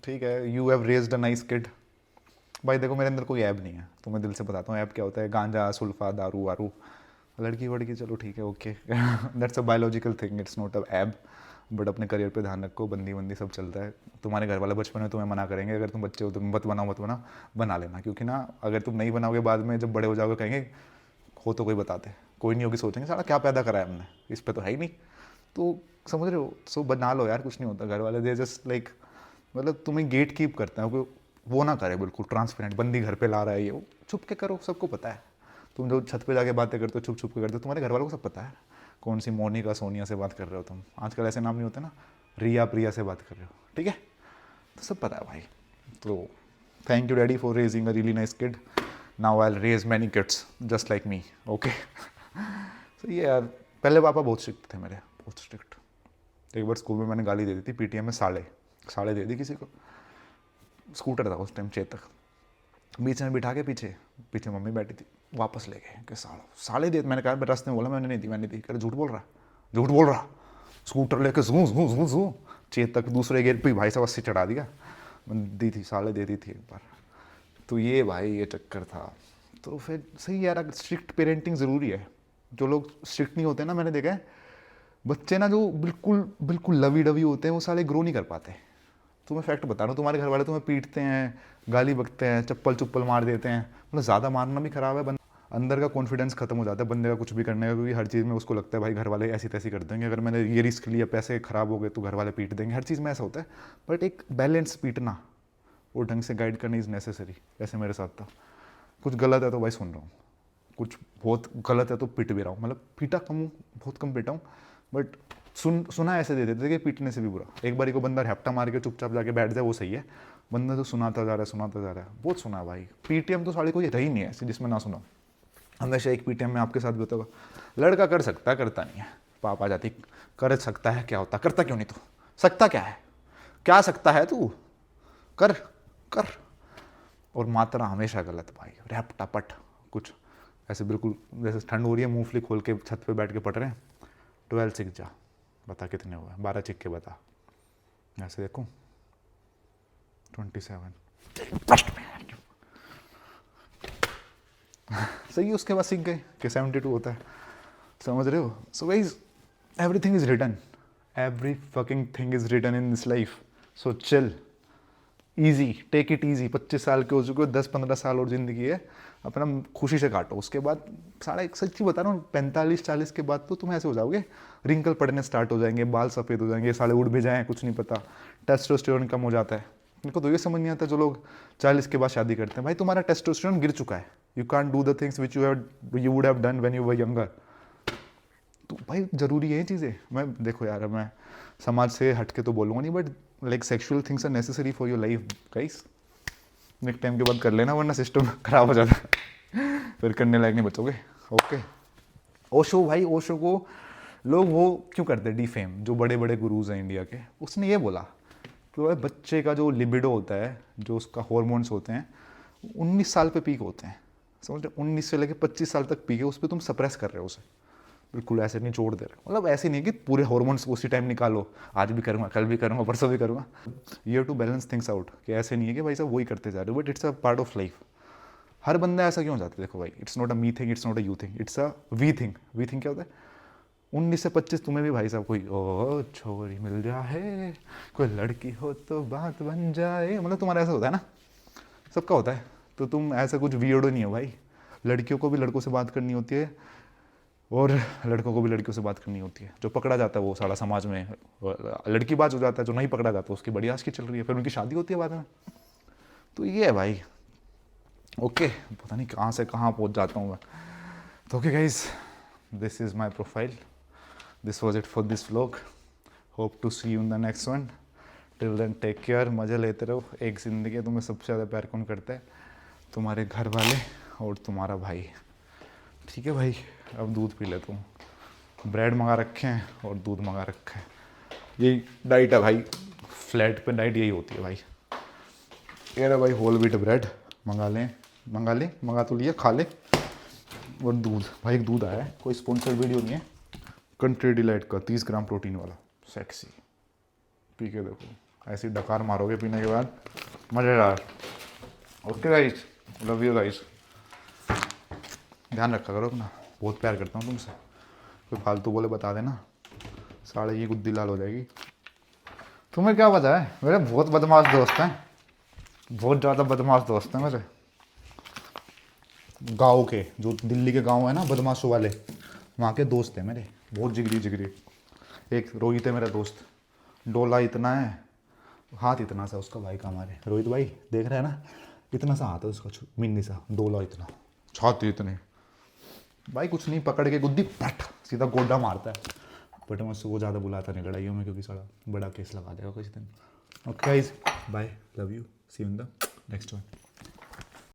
[SPEAKER 1] ठीक है, you have raised a nice kid. भाई देखो मेरे अंदर कोई ऐब नहीं है, तो मैं दिल से बताता हूँ ऐब क्या होता है, गांजा सुल्फा दारू वारू, लड़की वड़की चलो ठीक है okay, that's a biological thing, it's not अ ऐब, बट अपने करियर पे ध्यान रखो, बंदी बंदी सब चलता है। तुम्हारे घर वाले बचपन में तुम्हें मना करेंगे, अगर तुम बच्चे हो तो मत बनाओ मत बनाओ, बना लेना, क्योंकि ना अगर तुम नहीं बनाओगे बाद में जब बड़े हो जाओगे कहेंगे हो तो कोई बताते, कोई नहीं होगी, सोचेंगे साला क्या पैदा करा है हमने, इस पे तो है ही नहीं, तो समझ रहे हो, सो बना लो यार, कुछ नहीं होता। घर वाले दे जस्ट लाइक, मतलब तुम्हें गेट कीप करते हैं, वो ना करे बिल्कुल ट्रांसपेरेंट, बंदी घर पे ला रहा है ये वो, छुप के करो, सबको पता है। तुम जो छत पे जाके बातें करते हो छुप छुप के करते हो, तुम्हारे घर वालों को सब पता है कौन सी मोनिका सोनिया से बात कर रहे हो तुम, आजकल ऐसे नाम नहीं होते ना, रिया प्रिया से बात कर रहे हो, ठीक है, तो सब पता है भाई। तो thank you daddy for raising a really nice kid, now I will raise many kids just like me, okay. तो ये यार, पहले पापा बहुत स्ट्रिक्ट थे मेरे, बहुत स्ट्रिक्ट। एक बार स्कूल में मैंने गाली दे दी थी, पीटीएम में साढ़े दे दी किसी को, स्कूटर था उस टाइम चेतक, बीच में बिठा के पीछे पीछे मम्मी बैठी थी, वापस ले गए कि साले दे, मैंने कहा रास्ते में बोला मैंने नहीं दी, मैंने दी, कह झूठ बोल रहा, स्कूटर लेके जू जू जू जू, चेतक दूसरे गेट पे भाई साहब 80 चढ़ा दिया, मैंने दी थी, साले दे दी थी एक बार। तो ये भाई ये चक्कर था। तो फिर सही यार, स्ट्रिक्ट पेरेंटिंग ज़रूरी है। जो लोग स्ट्रिक्ट नहीं होते ना, मैंने देखा है बच्चे ना जो बिल्कुल बिल्कुल लवी डवी होते हैं वो साले ग्रो नहीं कर पाते। तुम्हें फैक्ट बता रहा हूँ, तुम्हारे घर वाले तुम्हें पीटते हैं, गाली बकते हैं, चप्पल चुप्पल मार देते हैं, मतलब ज़्यादा मारना भी खराब है, अंदर का कॉन्फिडेंस खत्म हो जाता है बंदे का कुछ भी करने का, क्योंकि हर चीज़ में उसको लगता है भाई घर वाले ऐसी तैसी कर देंगे, अगर मैंने ये रिस्क लिया पैसे खराब हो गए तो घर वाले पीट देंगे, हर चीज़ में ऐसा होता है। बट एक बैलेंस पीटना और ढंग से गाइड करना इज़ नेसेसरी। ऐसे मेरे साथ था, कुछ गलत है तो भाई सुन रहा हूँ, कुछ बहुत गलत है तो पीट भी रहा हूँ, मतलब पीटा कम हूँ, बहुत कम पीटा हूँ, बट सुना ऐसे दे देते कि पीटने से भी बुरा। एक बारी को बंदा हैप्टा मार के चुपचाप जाके बैठ जाए वो सही है, बंदा तो सुनाता जा रहा है, बहुत सुना है भाई। पीटीएम तो साड़ी कोई रही नहीं है ऐसी जिसमें ना सुना, हमेशा एक पीटीएम में आपके साथ भी होता होगा। लड़का कर सकता है, करता नहीं है, पापा जाती कर सकता है, क्या होता, करता क्यों नहीं तू, सकता क्या है, क्या सकता है तू, कर कर। और मात्रा हमेशा गलत भाई, रैप टपट कुछ ऐसे बिल्कुल, जैसे ठंड हो रही है मूंगफली खोल के छत पे बैठ के पढ़ रहे हैं, 12 सीख जा, बता कितने हुए, 12 चिक के बता, ऐसे देखूं 27 सही है। उसके बाद सीख गए कि 72 होता है, समझ रहे हो। So guys everything is written, every fucking thing is written in this life, so chill, easy, take it easy. 25 साल के हो चुके हो, 10-15 साल और ज़िंदगी है, अपना खुशी से काटो। उसके बाद सारा एक सच्ची बता रहा हूँ, 45-40 के बाद तो तुम ऐसे हो जाओगे, रिंकल पड़ने स्टार्ट हो जाएंगे, बाल सफ़ेद हो जाएंगे, साले उड़ भी जाएँ कुछ नहीं पता, टेस्टोस्टेरोन कम हो जाता है। इनको तो ये समझ नहीं आता जो लोग 40 के बाद शादी करते हैं, भाई तुम्हारा टेस्टोस्टेरोन गिर चुका है, you can't do the things which you would have done when you were younger. तो भाई ज़रूरी है ये चीज़ें। मैं देखो यार, मैं समाज से हट के तो बोलूँगा नहीं, but like sexual things are necessary for your life guys. Next time के बाद कर लेना, वरना सिस्टम खराब हो जाता है, फिर करने लायक नहीं बचोगे। ओके, ओशो भाई, ओशो को लोग वो क्यों करते हैं डिफेम, जो बड़े बड़े गुरुज हैं इंडिया के, उसने ये बोला कि भाई बच्चे का जो लिबिडो होता है, जो उसका हार्मोन्स होते हैं, 19 साल पे पीक होते हैं, समझ रहे, 19 से लेकर 25 साल तक पीक है, उस पर तुम सप्रेस कर रहे हो उसे, बिल्कुल ऐसे नहीं छोड़ दे रहे। मतलब ऐसे नहीं कि पूरे हार्मोन्स उसी टाइम निकालो, आज भी करूँगा, कल भी करूँगा, परसों भी करूँगा। You have to balance things out, कि ऐसे नहीं है कि भाई साहब वही करते जा रहे हो, but it's a part of life. हर बंदा ऐसा क्यों जाता है, देखो भाई, it's not a me thing, it's not a you thing, it's a we thing. We thing क्या होता है, 19 से 25 तुम्हें भी भाई साहब कोई ओ छोरी मिल जाए, कोई लड़की हो तो बात बन जाए, मतलब तुम्हारा ऐसा होता है ना, सबका होता है। तो तुम ऐसा कुछ वियर्डो नहीं हो भाई, लड़कियों को भी लड़कों से बात करनी होती है और लड़कों को भी लड़कियों से बात करनी होती है। जो पकड़ा जाता है वो सारा समाज में लड़की बाज हो जाता है, जो नहीं पकड़ा जाता उसकी बड़ी आश की चल रही है, फिर उनकी शादी होती है बाद में। तो ये है भाई। ओके, पता नहीं कहाँ से कहाँ पहुँच जाता हूँ मैं। तो okay guys, this is my profile, this was it for this vlog. Hope to see you in the next one. Till then take care, मज़े लेते रहो। एक ज़िंदगी है, तुम्हें सबसे ज़्यादा प्यार कौन करता है? तुम्हारे घर वाले और तुम्हारा भाई। ठीक है भाई, अब दूध पी लेता हूँ। ब्रेड मंगा रखे हैं और दूध मंगा रखा है। यही डाइट है भाई, फ्लैट पे डाइट यही होती है भाई। ये रहा भाई होल व्हीट ब्रेड, मंगा तो लिए, खा ले। और दूध भाई, एक दूध आया है, कोई स्पॉन्सर्ड वीडियो नहीं है, कंट्री डिलाइट का 30 ग्राम प्रोटीन वाला, सेक्सी। पी के देखो, ऐसी डकार मारोगे पीने के बाद, मज़ेदार। Okay guys, love you guys. ध्यान रखा करो अपना, बहुत प्यार करता हूँ तुमसे। कोई फालतू बोले बता देना, साढ़े की गुद्दी लाल हो जाएगी। तुम्हें क्या पता है, मेरे बहुत बदमाश दोस्त हैं, बहुत ज़्यादा बदमाश दोस्त हैं मेरे। गाँव के, जो दिल्ली के गांव है ना बदमाशों वाले, वहाँ के दोस्त हैं मेरे, बहुत जिगरी जिगरी। एक रोहित है मेरा दोस्त, डोला इतना है, हाथ इतना सा उसका भाई का हमारे। रोहित भाई देख रहे हैं ना, इतना सा हाथ है उसका, मिन्नी सा, डोला इतना, छाती इतनी भाई। कुछ नहीं, पकड़ के गुद्दी पट सीधा गोड्डा मारता है। बट मैं उससे वो ज़्यादा बुलाता नहीं लड़ाइयों में, क्योंकि सारा बड़ा केस लगा देगा कुछ दिन। Okay guys, bye, love you, see you in the next one.